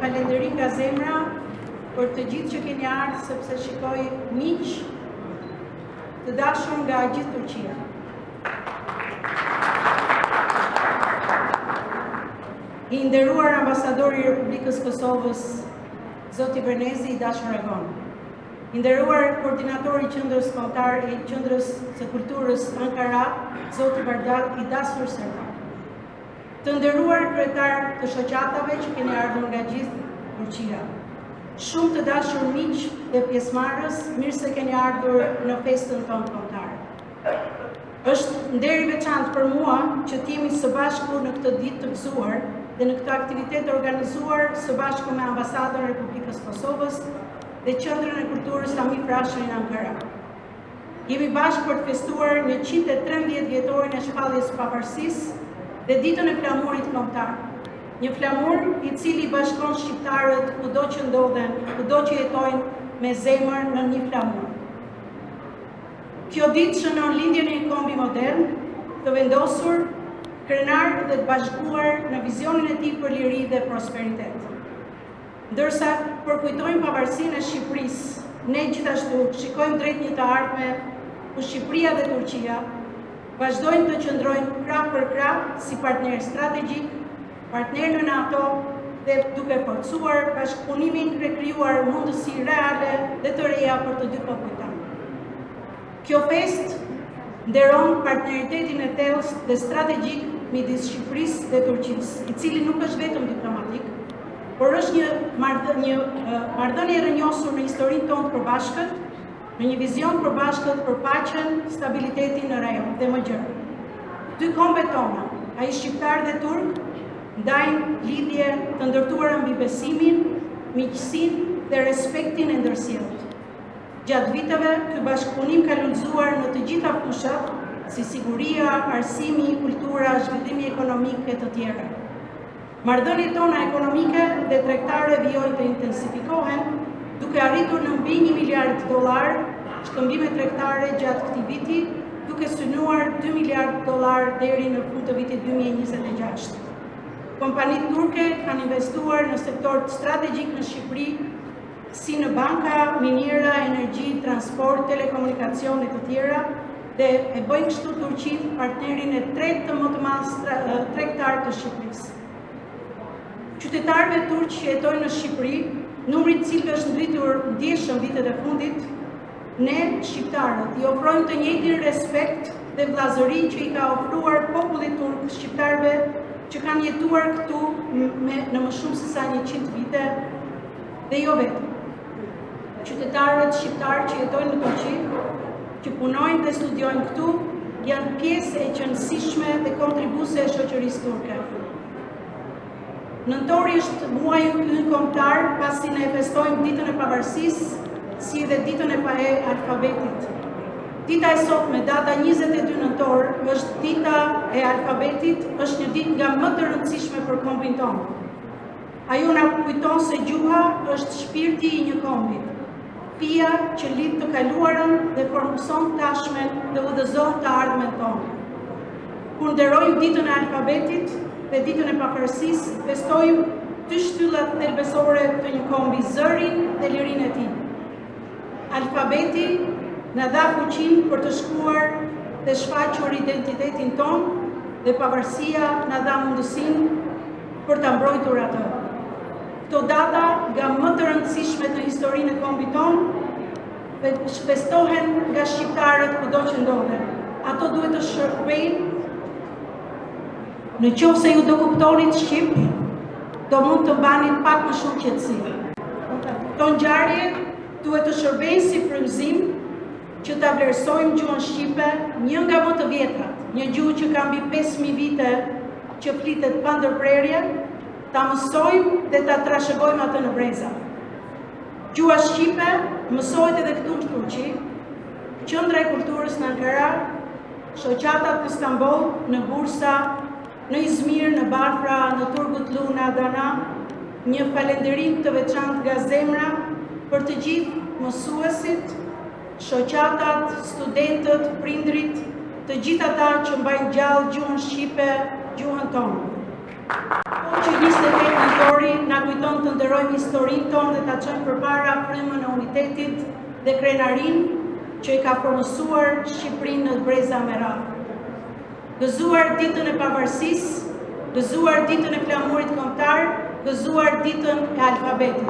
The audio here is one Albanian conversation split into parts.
Falenderim nga zemra për të gjithë që keni ardhur, sepse shikoj miq të dashur nga gjithë Turqia. I nderuar ambasadori i Republikës Kosovës, zoti Bernezi, i dashur Egon. I nderuar koordinatori i qendrës kombëtare i qendrës së kulturës Ankara, zoti Bardal, i dashur Serba. Të nderuar kryetar të shoqatave që keni ardhur nga gjithë Turqia. Shumë të dashur miq dhe pjesëmarrës, mirë se keni ardhur në festën tonë kombëtare. Është nder i veçantë për mua që të jemi së bashku në këtë ditë të gëzuar dhe në këtë aktivitet organizuar së bashku me Ambasadën e Republikës Kosovës dhe Qendrën e Kulturës Sami Frashëri në Ankara. Jemi bashkë për të festuar 113 vjetorin e shpalljes së pavarësisë dhe ditën e flamurit kombëtar. Një flamur i cili bashkon shqiptarët kudo që ndodhen, kudo që jetojnë me zemër në një flamur. Kjo ditë shënon lindjen e një kombi modern, të vendosur, krenar dhe të bashkuar në vizionin e tij për liri dhe prosperitet. Ndërsa përkujtojmë pavarësinë e Shqipërisë, ne gjithashtu shikojmë drejt një të ardhme ku Shqipëria dhe Turqia vazhdojnë të qëndrojnë krah për krah si partner strategjik, partner në NATO dhe duke forcuar bashkëpunimin për krijuar mundësi reale dhe të reja për të dy popujt tanë. Kjo festë nderon partneritetin e thellë dhe strategjik midis Shqipërisë dhe Turqisë, i cili nuk është vetëm diplomatik, por është një marrëdhënie e rrënjosur në historinë tonë të përbashkët, në një vizion përbashkët për paqen, stabilitetin në rajon dhe më gjërë. Dy kombet tona, ai shqiptar dhe turk, ndajnë lidhje të ndërtuara mbi besimin, miqësinë dhe respektin e ndërsjellët. Gjatë viteve, ky bashkëpunim ka lullzuar në të gjitha fushat, si siguria, arsimi, kultura, zhvillimi ekonomik e të tjera. Marrëdhëniet tona ekonomike dhe tregtare vijojnë të intensifikohen, duke arritur në mbi $1 miliard shkëmbime tregtare gjatë këtij viti, duke synuar $2 miliard deri në fund të vitit 2026. Kompanitë turke kanë investuar në sektor strategjik në Shqipëri, si në banka, miniera, energji, transport, telekomunikacion e të tjera, dhe e bëjnë kështu Turqinë partnerin e tretë të më të madh tregtar të Shqipërisë. Qytetarëve turq që jetojnë në Shqipëri, numri i cilëve është ngritur ndjeshëm vitet e fundit, ne shqiptarët i ofrojmë të njëjtin respekt dhe vllazëri që i ka ofruar populli turk shqiptarëve që kanë jetuar këtu në më shumë se sa 100 vite dhe jo vetëm. Qytetarët shqiptarë që jetojnë në Turqi, që punojnë dhe studiojnë këtu, janë pjesë e qëndësishme dhe kontribuese e shoqërisë turke. Nëntori është muaji ynë kombëtar, pasi ne festojmë ditën e pavarësisë, si dhe ditën e alfabetit. Dita e sotme, data 22 nëntor, është dita e alfabetit, është një ditë nga më të rëndësishme për kombin tonë. Ajo na kujton se gjuha është shpirti i një kombi, pija që lidh të kaluarën dhe formson tashmen dhe udhëzon të ardhmen tonë. Kur nderojmë ditën e alfabetit dhe ditën e pavarësisë, festojmë dy shtyllat thelbësore të një kombi, zërin dhe lirinë e tij. Alfabeti na dha fuqinë për të shkruar dhe shfaqur identitetin ton, dhe pavarësia na dha mundësinë për ta mbrojtur atë. Këto data nga më të rëndësishme të historinë e kombit ton festohen nga shqiptarët kudo që ndodhen. Ato duhet të shërbejnë. Në qoftë se ju do kuptonit shqip, do mund të mbani pak më shumë qetësi. Këto ngjarje duhet të shërbejnë si frymëzim që ta vlerësojmë gjuhën shqipe, një nga më të vjetrat, një gjuhë që ka mbi 5000 vite që flitet pa ndërprerje, ta mësojmë dhe ta trashëgojmë atë në breza. Gjuha shqipe mësohet edhe këtu në Turqi, Qendra e Kulturës në Ankara, shoqatat në Istanbul, në Bursa, në Izmir, në Bafra, në Turgut Luna, Adana, një falënderim të veçantë nga zemra për të gjithë mësuesit, shoqatat, studentët, prindrit, të gjithë ata që mbajnë gjallë gjuhën shqipe, gjuhën tonë. Që 28 nëntori na kujton të nderojmë historinë tonë dhe ta çojmë përpara frymën e unitetit dhe krenarinë që i ka përmësuar Shqipërinë në breza me radhë. Gëzuar ditën e pavarësisë, gëzuar ditën e flamurit kombëtar, gëzuar ditën e alfabetit.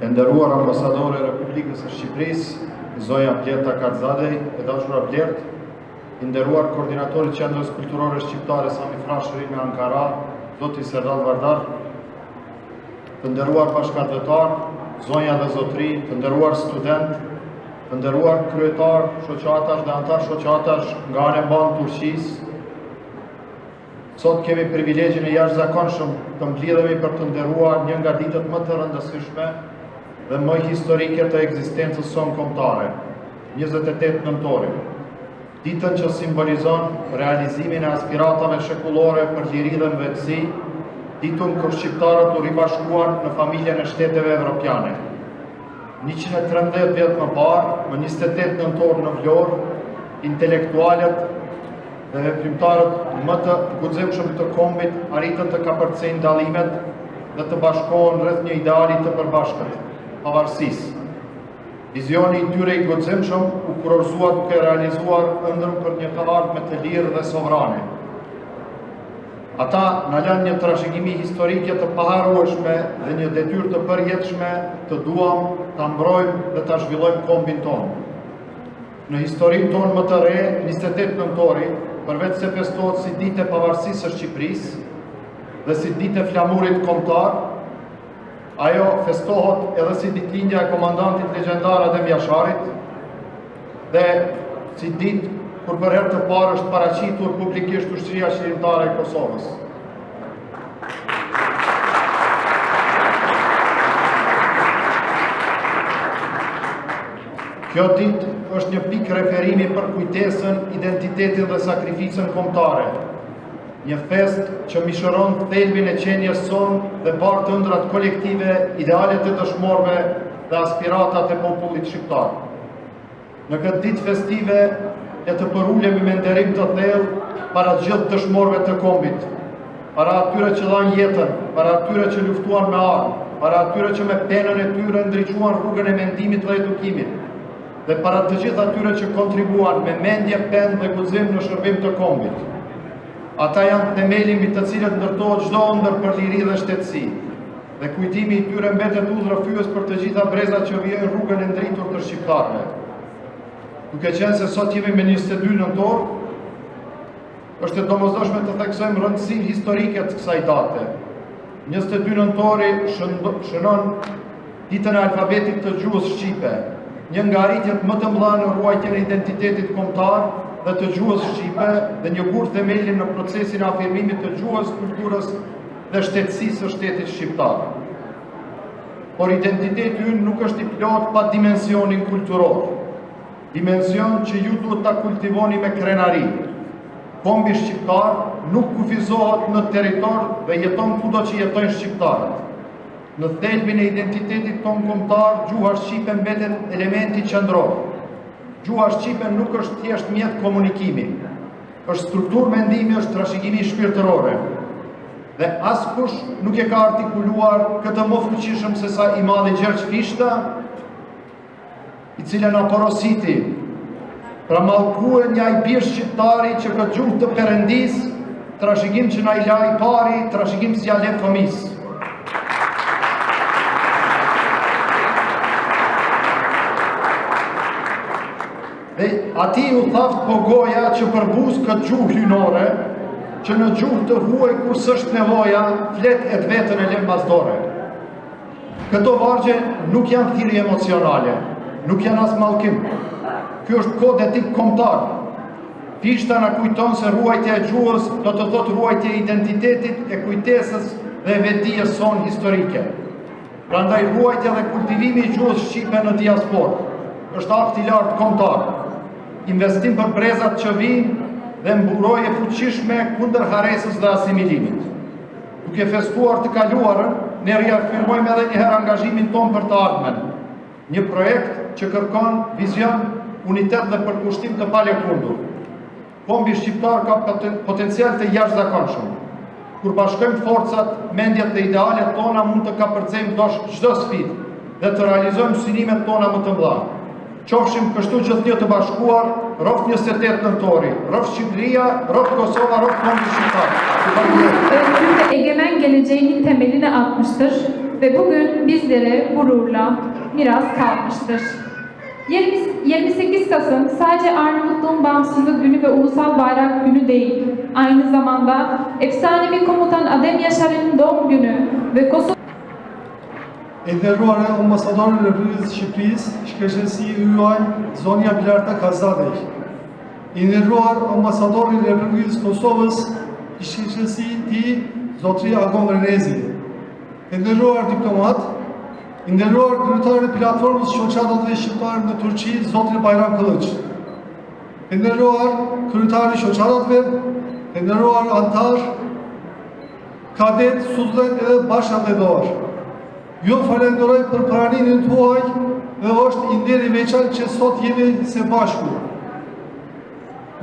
E nderuar ambasadore e Republikës së Shqipërisë, zonja Blerta Karzadej, e dashura Blert, i nderuar koordinatori i Qendrës Kulturore Shqiptare Sami Frashëri në Ankara, zoti Serdar Vardar, të nderuar bashkëdhëtar, zonja dhe zotri, të nderuar student, të nderuar kryetar, shoqatash dhe antar shoqatash nga ana e mban Turqisë. Sot kemi privilegjin e jashtëzakonshëm të mblidhemi për të nderuar një nga ditët më të rëndësishme dhe më historike të ekzistencës sonë kombëtare, 28 nëntori. Ditën që simbolizon realizimin e aspiratave shekullore për liri dhe vetësi, ditën kur shqiptarët u ribashkuan në familjen e shteteve evropiane. 113 vjet më parë, më 28 nëntor në Vlorë, intelektualët dhe veprimtarët më të guximshëm të kombit arritën të kapërcejnë dallimet dhe të bashkohen rreth një ideali të përbashkët, pavarësisë. Vizioni i tyre i guximshëm u kurorëzua duke realizuar ëndrrën për një të ardhme të lirë dhe sovrane. Ata na lënë një trashëgimi historike të paharrueshme dhe një detyrë të përjetshme të duam ta mbrojmë dhe ta zhvillojmë kombin tonë. Në historinë tonë më të re, 28 nëntori, përveç se festohet si ditë e pavarësisë së Shqipërisë dhe si ditë e flamurit kombëtar, ajo festohet edhe si ditëlindja e komandantit legjendar Adem Jasharit dhe si ditë kur për herë të parë është paraqitur publikisht ushtria shqiptare e Kosovës. Kjo ditë është një pikë referimi për kujtesën, identitetin dhe sakrificën kombëtare. Një fest që mishëron thelbin e qenjes sonë dhe bartë ëndrat kolektive, idealet e dëshmorëve dhe aspiratat e popullit shqiptar. Në këtë ditë festive, e të përulemi me nderim të thellë para gjithë dëshmorëve të kombit, para atyre që dhanë jetën, para atyre që luftuan me armë, para atyre që me penën e tyre ndriçuan rrugën e mendimit dhe edukimit, dhe para të gjithë atyre që kontribuan me mendje, penë dhe guxim në shërbim të kombit. Ata janë themeli mbi të cilët ndërtohet çdo ëndër për liri dhe shtetësi, dhe kujtimi i tyre mbetet udhërrëfyes për të gjitha brezat që vijnë rrugën e ndritur të shqiptarëve. Duke qenë se sot jemi me 22 nëntor, është e domosdoshme të theksojmë rëndësinë historike të kësaj date. 22 nëntori shënon ditën e alfabetit të gjuhës shqipe, një nga arritjet më të mëdha në ruajtjen e identitetit kombëtar dhe të gjuhës shqipe dhe një gur themeli në procesin e afirmimit të gjuhës, kulturës dhe shtetësisë së shtetit shqiptar. Por identiteti ynë nuk është i plot pa dimensionin kulturor, dimension që ju duhet ta kultivoni me krenari. Kombi shqiptar nuk kufizohet në territor dhe jeton kudo që jetojnë shqiptarët. Në thelbin e identitetit ton kombëtar, gjuha shqipe mbetet elementi qendror. Gjuha shqipe nuk është thjesht mjet komunikimi. është strukturë mendimi, është trashëgimi shpirtërore. Dhe askush nuk e ka artikuluar këtë më fuqishëm se sa i madhi Gjergj Kishta, i cila na porositi pra mallkuar një ai bir shqiptari që ka gjuhë të Perëndis, trashëgim që na i la i pari, trashëgim si ja le fëmis. Dhe ati u thaft po goja që përbuz këtë gjuhë hynore, që në gjuhë të huaj kur s'është nevoja, flet e të vetën e lem bazdore. Këto vargje nuk janë thirrje emocionale, nuk janë as mallkim. Ky është kod etik kombëtar. Kishta na kujton se ruajtja e gjuhës do të thotë ruajtja e identitetit, e kujtesës dhe e vetdijes sonë historike. Prandaj ruajtja dhe kultivimi i gjuhës shqipe në diasporë është akt i lartë kombëtar. Investim për brezat që vinë dhe mburojje fuqishme kundër haresës dhe asimilimit. Duke festuar të kaluarën, ne riafirmojmë edhe një herë angazhimin tonë për të ardhmen. Një projekt që kërkon vizion, unitet dhe përkushtim të palëkundur. Kombi shqiptar ka potencial të jashtëzakonshëm. Kur bashkojmë forcat, mendjet dhe idealet tona mund të kapërcejmë çdo sfidë dhe të realizojmë synimet tona më të mëdha. Qofshim kështu gjithnjë të bashkuar, rroft 28 nëntori, rroft Shqipëria, rroft Kosova, rroft Kombi Shqiptar. Özgür egemen geleceğinin temelini atmıştır ve bugün bizlere gururla miras kalmıştır. 28 Kasım sadece Arnavutluğun bağımsızlık günü ve ulusal bayrak günü değil, aynı zamanda efsanevi komutan Adem Yaşar'ın doğum günü ve Kosova Nderuara ambasador e Republikës Shqipërisë, Shkreshësi yaj Zonja Blerta Kazadej. Nderuar ambasador e Republikës Kosovës, Shkreshësi i tij Zotri Agon Renezi. Nderuar diplomat, nderuar kryetari i platformës shoqatave shqiptare në Turqi, Zotri Bayram Kılıç. Nderuar kryetari i shoqatave, nderuar antar, kadet, student edhe bashkëdhetor. Ju falenderoj për pranimin tuaj dhe është i nder i veçantë që sot jemi së bashku.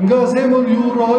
Nga zemër ju uroj